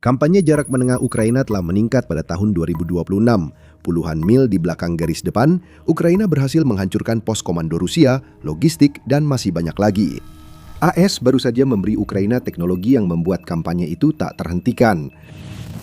Kampanye jarak menengah Ukraina telah meningkat pada tahun 2026. Puluhan mil di belakang garis depan, Ukraina berhasil menghancurkan pos komando Rusia, logistik, dan masih banyak lagi. AS baru saja memberi Ukraina teknologi yang membuat kampanye itu tak terhentikan.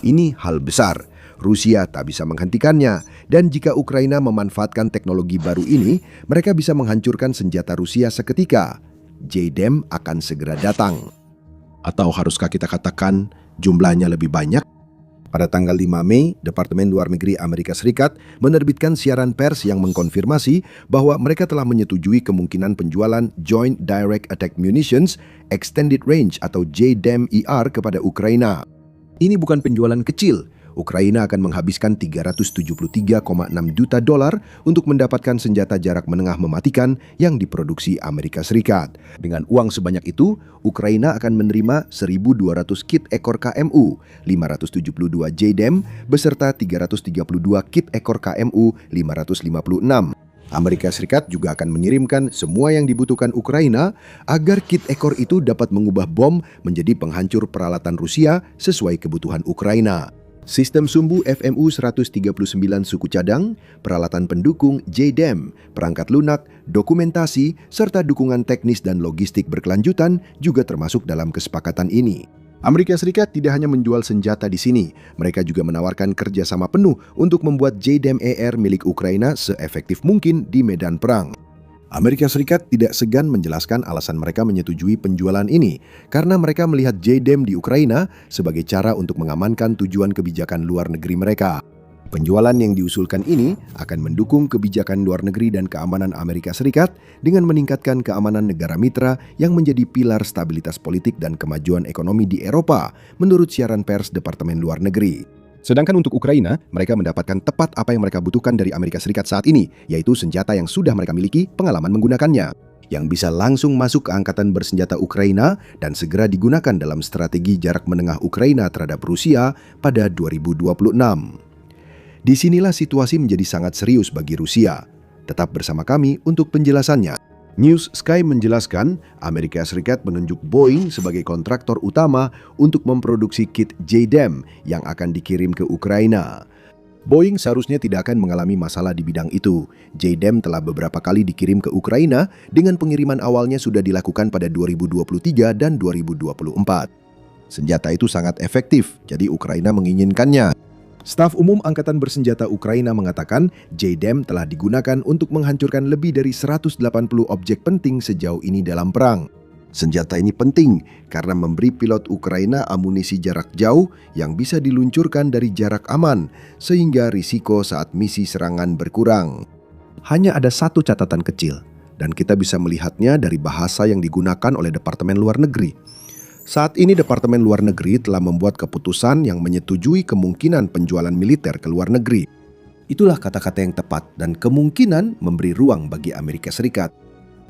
Ini hal besar. Rusia tak bisa menghentikannya, dan jika Ukraina memanfaatkan teknologi baru ini, mereka bisa menghancurkan senjata Rusia seketika. JDAM akan segera datang. Atau haruskah kita katakan jumlahnya lebih banyak? Pada tanggal 5 Mei, Departemen Luar Negeri Amerika Serikat menerbitkan siaran pers yang mengkonfirmasi bahwa mereka telah menyetujui kemungkinan penjualan Joint Direct Attack Munitions Extended Range atau JDAM-ER kepada Ukraina. Ini bukan penjualan kecil. Ukraina akan menghabiskan $373,6 juta untuk mendapatkan senjata jarak menengah mematikan yang diproduksi Amerika Serikat. Dengan uang sebanyak itu, Ukraina akan menerima 1.200 kit ekor KMU, 572 JDAM, beserta 332 kit ekor KMU 556. Amerika Serikat juga akan mengirimkan semua yang dibutuhkan Ukraina agar kit ekor itu dapat mengubah bom menjadi penghancur peralatan Rusia sesuai kebutuhan Ukraina. Sistem sumbu FMU-139 suku cadang, peralatan pendukung JDAM, perangkat lunak, dokumentasi, serta dukungan teknis dan logistik berkelanjutan juga termasuk dalam kesepakatan ini. Amerika Serikat tidak hanya menjual senjata di sini, mereka juga menawarkan kerjasama penuh untuk membuat JDAM-ER milik Ukraina seefektif mungkin di medan perang. Amerika Serikat tidak segan menjelaskan alasan mereka menyetujui penjualan ini karena mereka melihat JDAM di Ukraina sebagai cara untuk mengamankan tujuan kebijakan luar negeri mereka. Penjualan yang diusulkan ini akan mendukung kebijakan luar negeri dan keamanan Amerika Serikat dengan meningkatkan keamanan negara mitra yang menjadi pilar stabilitas politik dan kemajuan ekonomi di Eropa, menurut siaran pers Departemen Luar Negeri. Sedangkan untuk Ukraina, mereka mendapatkan tepat apa yang mereka butuhkan dari Amerika Serikat saat ini, yaitu senjata yang sudah mereka miliki, pengalaman menggunakannya, yang bisa langsung masuk ke angkatan bersenjata Ukraina dan segera digunakan dalam strategi jarak menengah Ukraina terhadap Rusia pada 2026. Disinilah situasi menjadi sangat serius bagi Rusia. Tetap bersama kami untuk penjelasannya. News Sky menjelaskan, Amerika Serikat menunjuk Boeing sebagai kontraktor utama untuk memproduksi kit JDAM yang akan dikirim ke Ukraina. Boeing seharusnya tidak akan mengalami masalah di bidang itu. JDAM telah beberapa kali dikirim ke Ukraina dengan pengiriman awalnya sudah dilakukan pada 2023 dan 2024. Senjata itu sangat efektif, jadi Ukraina menginginkannya. Staf Umum Angkatan Bersenjata Ukraina mengatakan JDAM telah digunakan untuk menghancurkan lebih dari 180 objek penting sejauh ini dalam perang. Senjata ini penting karena memberi pilot Ukraina amunisi jarak jauh yang bisa diluncurkan dari jarak aman, sehingga risiko saat misi serangan berkurang. Hanya ada satu catatan kecil, dan kita bisa melihatnya dari bahasa yang digunakan oleh Departemen Luar Negeri. Saat ini Departemen Luar Negeri telah membuat keputusan yang menyetujui kemungkinan penjualan militer ke luar negeri. Itulah kata-kata yang tepat dan kemungkinan memberi ruang bagi Amerika Serikat.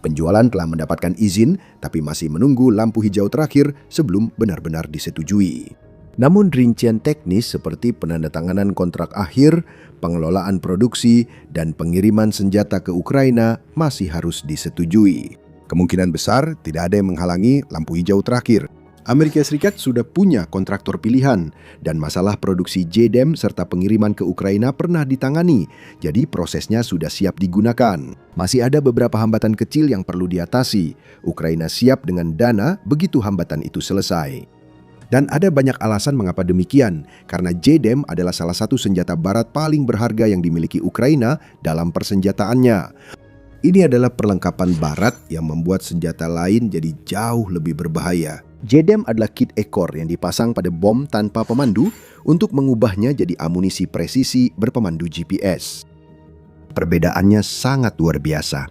Penjualan telah mendapatkan izin, tapi masih menunggu lampu hijau terakhir sebelum benar-benar disetujui. Namun rincian teknis seperti penandatanganan kontrak akhir, pengelolaan produksi, dan pengiriman senjata ke Ukraina masih harus disetujui. Kemungkinan besar tidak ada yang menghalangi lampu hijau terakhir. Amerika Serikat sudah punya kontraktor pilihan dan masalah produksi JDAM serta pengiriman ke Ukraina pernah ditangani, jadi prosesnya sudah siap digunakan. Masih ada beberapa hambatan kecil yang perlu diatasi. Ukraina siap dengan dana begitu hambatan itu selesai. Dan ada banyak alasan mengapa demikian, karena JDAM adalah salah satu senjata barat paling berharga yang dimiliki Ukraina dalam persenjataannya. Ini adalah perlengkapan barat yang membuat senjata lain jadi jauh lebih berbahaya. JDAM adalah kit ekor yang dipasang pada bom tanpa pemandu untuk mengubahnya jadi amunisi presisi berpemandu GPS. Perbedaannya sangat luar biasa.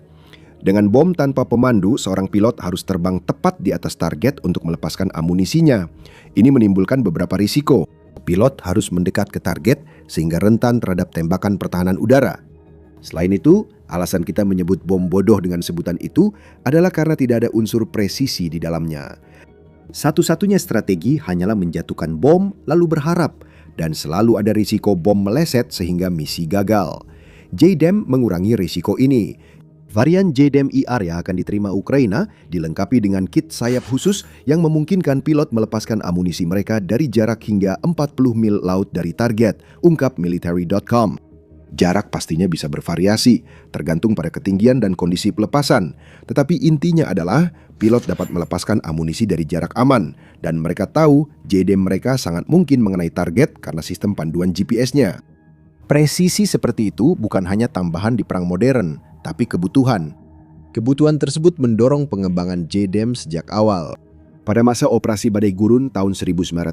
Dengan bom tanpa pemandu, seorang pilot harus terbang tepat di atas target untuk melepaskan amunisinya. Ini menimbulkan beberapa risiko. Pilot harus mendekat ke target sehingga rentan terhadap tembakan pertahanan udara. Selain itu, alasan kita menyebut bom bodoh dengan sebutan itu adalah karena tidak ada unsur presisi di dalamnya. Satu-satunya strategi hanyalah menjatuhkan bom lalu berharap, dan selalu ada risiko bom meleset sehingga misi gagal. JDAM mengurangi risiko ini. Varian JDAM-ER yang akan diterima Ukraina dilengkapi dengan kit sayap khusus yang memungkinkan pilot melepaskan amunisi mereka dari jarak hingga 40 mil laut dari target, ungkap military.com. Jarak pastinya bisa bervariasi, tergantung pada ketinggian dan kondisi pelepasan. Tetapi intinya adalah pilot dapat melepaskan amunisi dari jarak aman, dan mereka tahu JDAM mereka sangat mungkin mengenai target karena sistem panduan GPS-nya. Presisi seperti itu bukan hanya tambahan di perang modern, tapi kebutuhan. Kebutuhan tersebut mendorong pengembangan JDAM sejak awal. Pada masa operasi Badai Gurun tahun 1991,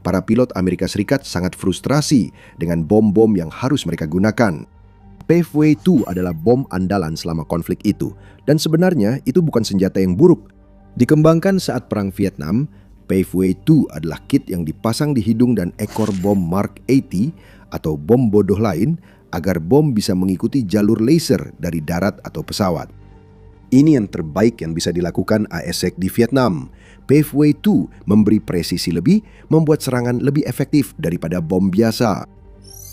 para pilot Amerika Serikat sangat frustrasi dengan bom-bom yang harus mereka gunakan. Paveway 2 adalah bom andalan selama konflik itu, dan sebenarnya itu bukan senjata yang buruk. Dikembangkan saat Perang Vietnam, Paveway 2 adalah kit yang dipasang di hidung dan ekor bom Mark 80 atau bom bodoh lain agar bom bisa mengikuti jalur laser dari darat atau pesawat. Ini yang terbaik yang bisa dilakukan ASEC di Vietnam. Paveway 2 memberi presisi lebih, membuat serangan lebih efektif daripada bom biasa.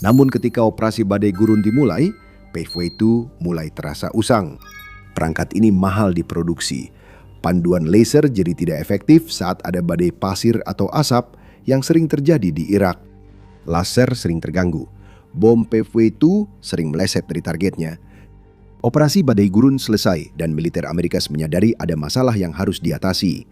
Namun ketika operasi Badai Gurun dimulai, Paveway 2 mulai terasa usang. Perangkat ini mahal diproduksi. Panduan laser jadi tidak efektif saat ada badai pasir atau asap yang sering terjadi di Irak. Laser sering terganggu. Bom Paveway 2 sering meleset dari targetnya. Operasi Badai Gurun selesai dan militer Amerika menyadari ada masalah yang harus diatasi.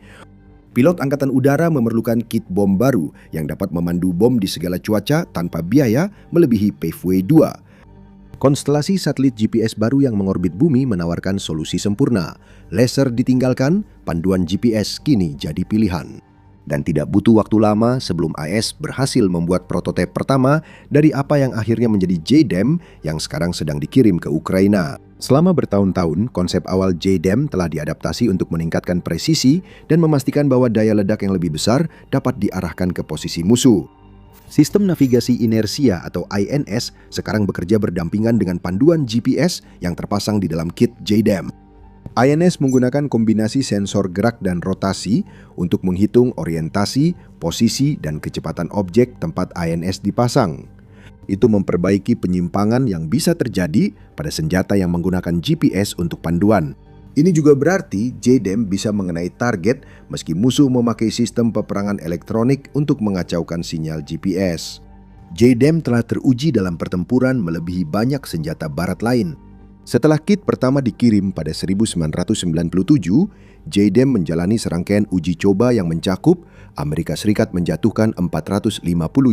Pilot Angkatan Udara memerlukan kit bom baru yang dapat memandu bom di segala cuaca tanpa biaya melebihi Paveway 2. Konstelasi satelit GPS baru yang mengorbit bumi menawarkan solusi sempurna. Laser ditinggalkan, panduan GPS kini jadi pilihan. Dan tidak butuh waktu lama sebelum AS berhasil membuat prototipe pertama dari apa yang akhirnya menjadi JDAM yang sekarang sedang dikirim ke Ukraina. Selama bertahun-tahun, konsep awal JDAM telah diadaptasi untuk meningkatkan presisi dan memastikan bahwa daya ledak yang lebih besar dapat diarahkan ke posisi musuh. Sistem navigasi inersia atau INS sekarang bekerja berdampingan dengan panduan GPS yang terpasang di dalam kit JDAM. INS menggunakan kombinasi sensor gerak dan rotasi untuk menghitung orientasi, posisi, dan kecepatan objek tempat INS dipasang. Itu memperbaiki penyimpangan yang bisa terjadi pada senjata yang menggunakan GPS untuk panduan. Ini juga berarti JDAM bisa mengenai target meski musuh memakai sistem peperangan elektronik untuk mengacaukan sinyal GPS. JDAM telah teruji dalam pertempuran melebihi banyak senjata barat lain. Setelah kit pertama dikirim pada 1997, JDAM menjalani serangkaian uji coba yang mencakup Amerika Serikat menjatuhkan 450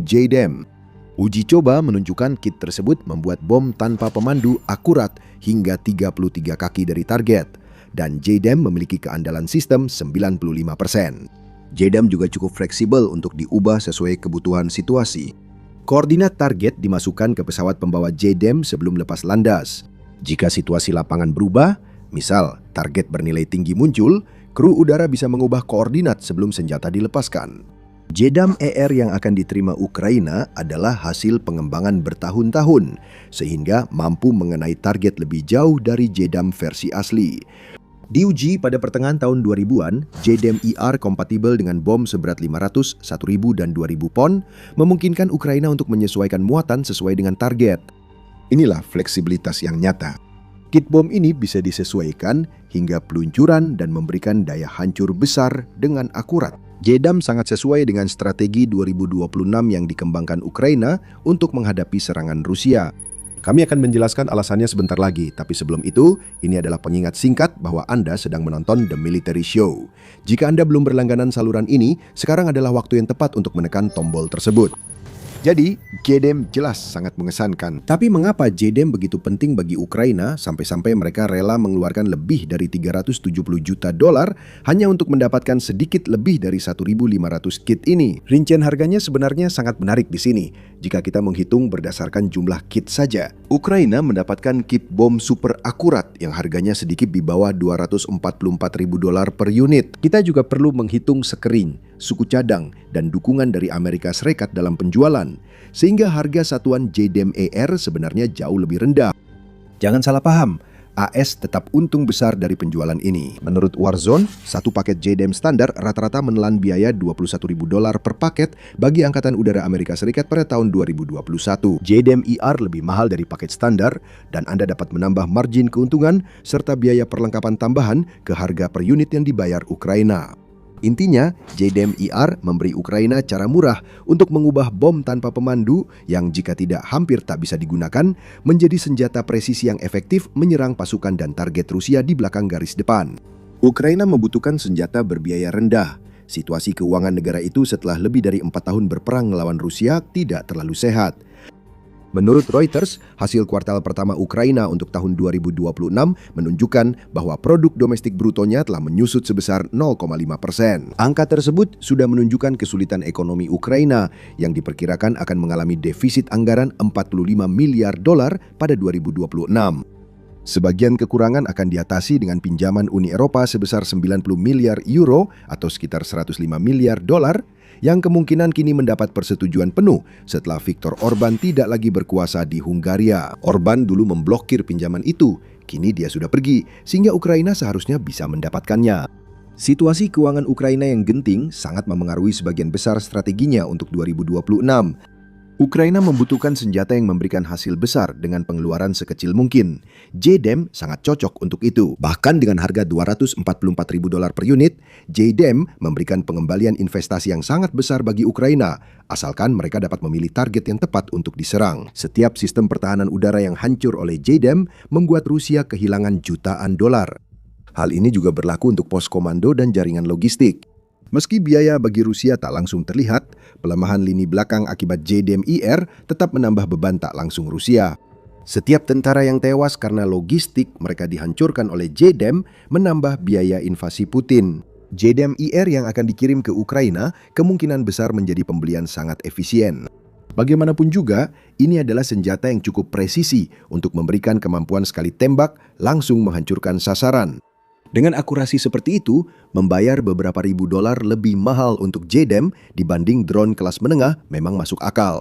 JDAM. Uji coba menunjukkan kit tersebut membuat bom tanpa pemandu akurat hingga 33 kaki dari target, dan JDAM memiliki keandalan sistem 95%. JDAM juga cukup fleksibel untuk diubah sesuai kebutuhan situasi. Koordinat target dimasukkan ke pesawat pembawa JDAM sebelum lepas landas. Jika situasi lapangan berubah, misal target bernilai tinggi muncul, kru udara bisa mengubah koordinat sebelum senjata dilepaskan. JDAM-ER yang akan diterima Ukraina adalah hasil pengembangan bertahun-tahun, sehingga mampu mengenai target lebih jauh dari JDAM versi asli. Diuji pada pertengahan tahun 2000-an, JDAM-ER kompatibel dengan bom seberat 500, 1000, dan 2000 pon, memungkinkan Ukraina untuk menyesuaikan muatan sesuai dengan target. Inilah fleksibilitas yang nyata. Kit bom ini bisa disesuaikan hingga peluncuran dan memberikan daya hancur besar dengan akurat. JDAM sangat sesuai dengan strategi 2026 yang dikembangkan Ukraina untuk menghadapi serangan Rusia. Kami akan menjelaskan alasannya sebentar lagi, tapi sebelum itu, ini adalah pengingat singkat bahwa Anda sedang menonton The Military Show. Jika Anda belum berlangganan saluran ini, sekarang adalah waktu yang tepat untuk menekan tombol tersebut. Jadi, JDAM jelas sangat mengesankan. Tapi mengapa JDAM begitu penting bagi Ukraina sampai-sampai mereka rela mengeluarkan lebih dari 370 juta dolar hanya untuk mendapatkan sedikit lebih dari 1.500 kit ini? Rincian harganya sebenarnya sangat menarik di sini jika kita menghitung berdasarkan jumlah kit saja. Ukraina mendapatkan kit bom super akurat yang harganya sedikit di bawah 244.000 dolar per unit. Kita juga perlu menghitung sekering, suku cadang, dan dukungan dari Amerika Serikat dalam penjualan, sehingga harga satuan JDAM-ER sebenarnya jauh lebih rendah. Jangan salah paham, AS tetap untung besar dari penjualan ini. Menurut Warzone, satu paket JDAM standar rata-rata menelan biaya $21.000 per paket bagi Angkatan Udara Amerika Serikat pada tahun 2021. JDAM ER lebih mahal dari paket standar dan Anda dapat menambah margin keuntungan serta biaya perlengkapan tambahan ke harga per unit yang dibayar Ukraina. Intinya, JDAM ER memberi Ukraina cara murah untuk mengubah bom tanpa pemandu yang jika tidak hampir tak bisa digunakan menjadi senjata presisi yang efektif menyerang pasukan dan target Rusia di belakang garis depan. Ukraina membutuhkan senjata berbiaya rendah. Situasi keuangan negara itu setelah lebih dari 4 tahun berperang melawan Rusia tidak terlalu sehat. Menurut Reuters, hasil kuartal pertama Ukraina untuk tahun 2026 menunjukkan bahwa produk domestik brutonya telah menyusut sebesar 0,5%. Angka tersebut sudah menunjukkan kesulitan ekonomi Ukraina yang diperkirakan akan mengalami defisit anggaran $45 miliar pada 2026. Sebagian kekurangan akan diatasi dengan pinjaman Uni Eropa sebesar 90 miliar euro atau sekitar $105 miliar yang kemungkinan kini mendapat persetujuan penuh setelah Viktor Orban tidak lagi berkuasa di Hungaria. Orban dulu memblokir pinjaman itu, kini dia sudah pergi, sehingga Ukraina seharusnya bisa mendapatkannya. Situasi keuangan Ukraina yang genting sangat memengaruhi sebagian besar strateginya untuk 2026. Ukraina membutuhkan senjata yang memberikan hasil besar dengan pengeluaran sekecil mungkin. JDAM sangat cocok untuk itu. Bahkan dengan harga $244.000 per unit, JDAM memberikan pengembalian investasi yang sangat besar bagi Ukraina, asalkan mereka dapat memilih target yang tepat untuk diserang. Setiap sistem pertahanan udara yang hancur oleh JDAM membuat Rusia kehilangan jutaan dolar. Hal ini juga berlaku untuk pos komando dan jaringan logistik. Meski biaya bagi Rusia tak langsung terlihat, pelemahan lini belakang akibat JDAM ER tetap menambah beban tak langsung Rusia. Setiap tentara yang tewas karena logistik mereka dihancurkan oleh JDAM menambah biaya invasi Putin. JDAM ER yang akan dikirim ke Ukraina kemungkinan besar menjadi pembelian sangat efisien. Bagaimanapun juga, ini adalah senjata yang cukup presisi untuk memberikan kemampuan sekali tembak langsung menghancurkan sasaran. Dengan akurasi seperti itu, membayar beberapa ribu dolar lebih mahal untuk JDAM dibanding drone kelas menengah memang masuk akal.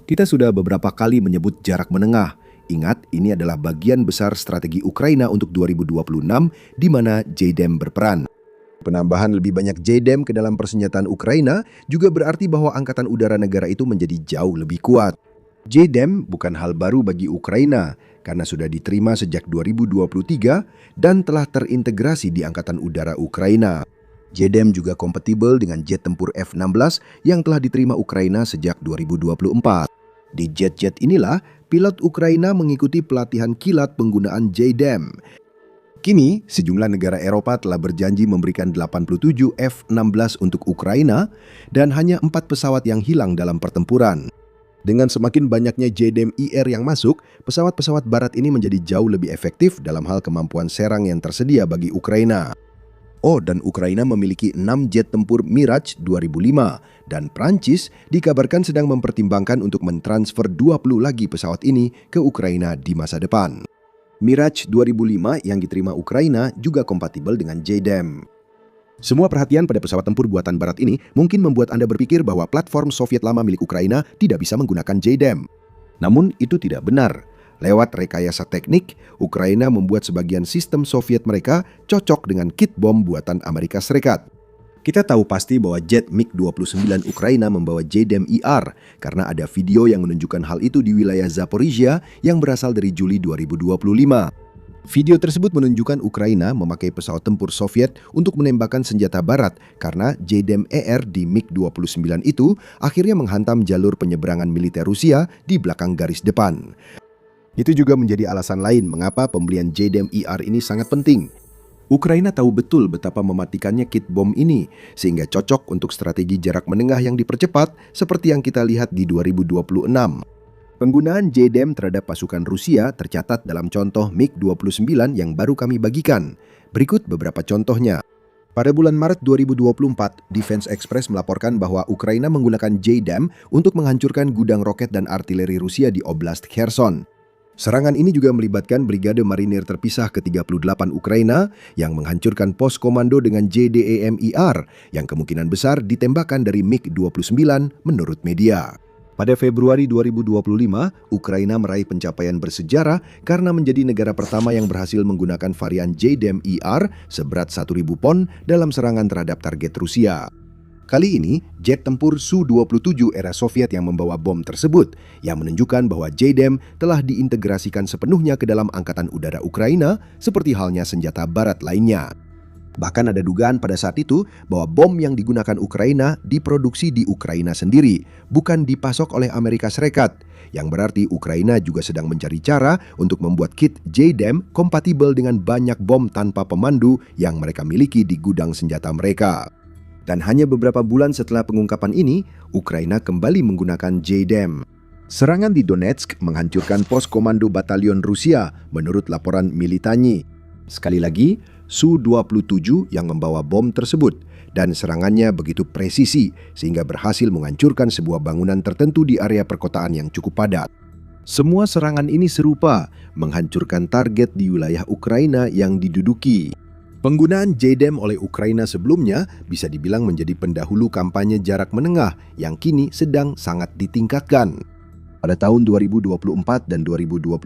Kita sudah beberapa kali menyebut jarak menengah. Ingat, ini adalah bagian besar strategi Ukraina untuk 2026 di mana JDAM berperan. Penambahan lebih banyak JDAM ke dalam persenjataan Ukraina juga berarti bahwa angkatan udara negara itu menjadi jauh lebih kuat. JDAM bukan hal baru bagi Ukraina karena sudah diterima sejak 2023 dan telah terintegrasi di Angkatan Udara Ukraina. JDAM juga kompatibel dengan jet tempur F-16 yang telah diterima Ukraina sejak 2024. Di jet-jet inilah, pilot Ukraina mengikuti pelatihan kilat penggunaan JDAM. Kini, sejumlah negara Eropa telah berjanji memberikan 87 F-16 untuk Ukraina dan hanya 4 pesawat yang hilang dalam pertempuran. Dengan semakin banyaknya JDAM ER yang masuk, pesawat-pesawat barat ini menjadi jauh lebih efektif dalam hal kemampuan serang yang tersedia bagi Ukraina. Oh, dan Ukraina memiliki 6 jet tempur Mirage 2005 dan Prancis dikabarkan sedang mempertimbangkan untuk mentransfer 20 lagi pesawat ini ke Ukraina di masa depan. Mirage 2005 yang diterima Ukraina juga kompatibel dengan JDAM. Semua perhatian pada pesawat tempur buatan barat ini mungkin membuat Anda berpikir bahwa platform Soviet lama milik Ukraina tidak bisa menggunakan JDAM. Namun itu tidak benar. Lewat rekayasa teknik, Ukraina membuat sebagian sistem Soviet mereka cocok dengan kit bom buatan Amerika Serikat. Kita tahu pasti bahwa jet MiG-29 Ukraina membawa JDAM ER karena ada video yang menunjukkan hal itu di wilayah Zaporizhia yang berasal dari Juli 2025. Video tersebut menunjukkan Ukraina memakai pesawat tempur Soviet untuk menembakkan senjata barat karena JDAM ER di MiG-29 itu akhirnya menghantam jalur penyeberangan militer Rusia di belakang garis depan. Itu juga menjadi alasan lain mengapa pembelian JDAM ER ini sangat penting. Ukraina tahu betul betapa mematikannya kit bom ini, sehingga cocok untuk strategi jarak menengah yang dipercepat seperti yang kita lihat di 2026. Penggunaan JDAM terhadap pasukan Rusia tercatat dalam contoh MiG-29 yang baru kami bagikan. Berikut beberapa contohnya. Pada bulan Maret 2024, Defense Express melaporkan bahwa Ukraina menggunakan JDAM untuk menghancurkan gudang roket dan artileri Rusia di Oblast Kherson. Serangan ini juga melibatkan Brigade Marinir Terpisah ke-38 Ukraina yang menghancurkan pos komando dengan JDAM ER yang kemungkinan besar ditembakkan dari MiG-29 menurut media. Pada Februari 2025, Ukraina meraih pencapaian bersejarah karena menjadi negara pertama yang berhasil menggunakan varian JDAM-ER seberat 1.000 pon dalam serangan terhadap target Rusia. Kali ini, jet tempur Su-27 era Soviet yang membawa bom tersebut, yang menunjukkan bahwa JDAM telah diintegrasikan sepenuhnya ke dalam Angkatan Udara Ukraina, seperti halnya senjata barat lainnya. Bahkan ada dugaan pada saat itu bahwa bom yang digunakan Ukraina diproduksi di Ukraina sendiri, bukan dipasok oleh Amerika Serikat, yang berarti Ukraina juga sedang mencari cara untuk membuat kit JDAM kompatibel dengan banyak bom tanpa pemandu yang mereka miliki di gudang senjata mereka. Dan hanya beberapa bulan setelah pengungkapan ini, Ukraina kembali menggunakan JDAM. Serangan di Donetsk menghancurkan pos komando batalion Rusia, menurut laporan Militanyi. Sekali lagi, Su-27 yang membawa bom tersebut, dan serangannya begitu presisi sehingga berhasil menghancurkan sebuah bangunan tertentu di area perkotaan yang cukup padat. Semua serangan ini serupa, menghancurkan target di wilayah Ukraina yang diduduki. Penggunaan JDAM oleh Ukraina sebelumnya bisa dibilang menjadi pendahulu kampanye jarak menengah yang kini sedang sangat ditingkatkan. Pada tahun 2024 dan 2025,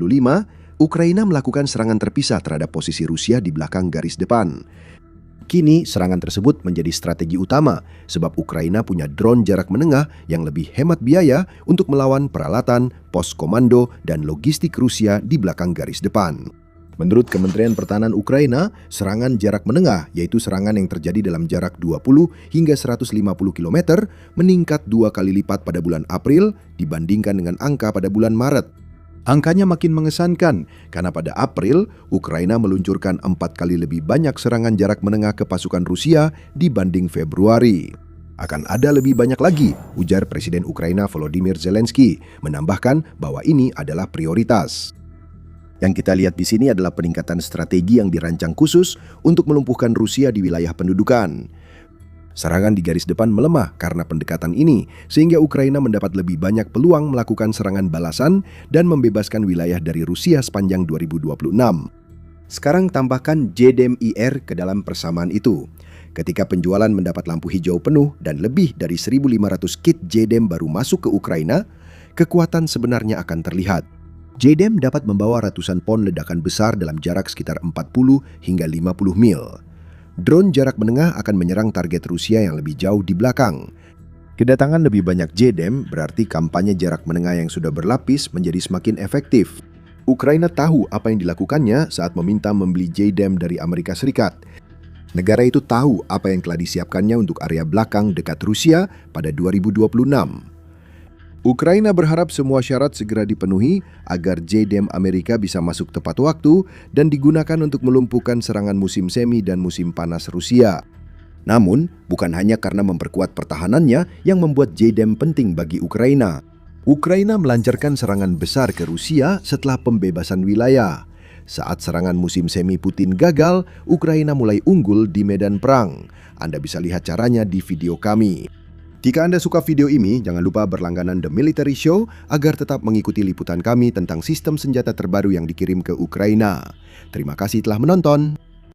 Ukraina melakukan serangan terpisah terhadap posisi Rusia di belakang garis depan. Kini, serangan tersebut menjadi strategi utama sebab Ukraina punya drone jarak menengah yang lebih hemat biaya untuk melawan peralatan, pos komando, dan logistik Rusia di belakang garis depan. Menurut Kementerian Pertahanan Ukraina, serangan jarak menengah, yaitu serangan yang terjadi dalam jarak 20 hingga 150 km, meningkat 2 kali lipat pada bulan April dibandingkan dengan angka pada bulan Maret. Angkanya makin mengesankan karena pada April, Ukraina meluncurkan 4 kali lebih banyak serangan jarak menengah ke pasukan Rusia dibanding Februari. Akan ada lebih banyak lagi, ujar Presiden Ukraina Volodymyr Zelensky, menambahkan bahwa ini adalah prioritas. Yang kita lihat di sini adalah peningkatan strategi yang dirancang khusus untuk melumpuhkan Rusia di wilayah pendudukan. Serangan di garis depan melemah karena pendekatan ini, sehingga Ukraina mendapat lebih banyak peluang melakukan serangan balasan dan membebaskan wilayah dari Rusia sepanjang 2026. Sekarang tambahkan JDAM-ER ke dalam persamaan itu. Ketika penjualan mendapat lampu hijau penuh dan lebih dari 1.500 kit JDAM baru masuk ke Ukraina, kekuatan sebenarnya akan terlihat. JDAM dapat membawa ratusan pon ledakan besar dalam jarak sekitar 40 hingga 50 mil. Drone jarak menengah akan menyerang target Rusia yang lebih jauh di belakang. Kedatangan lebih banyak JDAM berarti kampanye jarak menengah yang sudah berlapis menjadi semakin efektif. Ukraina tahu apa yang dilakukannya saat meminta membeli JDAM dari Amerika Serikat. Negara itu tahu apa yang telah disiapkannya untuk area belakang dekat Rusia pada 2026. Ukraina berharap semua syarat segera dipenuhi agar JDAM Amerika bisa masuk tepat waktu dan digunakan untuk melumpuhkan serangan musim semi dan musim panas Rusia. Namun, bukan hanya karena memperkuat pertahanannya yang membuat JDAM penting bagi Ukraina. Ukraina melancarkan serangan besar ke Rusia setelah pembebasan wilayah. Saat serangan musim semi Putin gagal, Ukraina mulai unggul di medan perang. Anda bisa lihat caranya di video kami. Jika Anda suka video ini, jangan lupa berlangganan The Military Show agar tetap mengikuti liputan kami tentang sistem senjata terbaru yang dikirim ke Ukraina. Terima kasih telah menonton.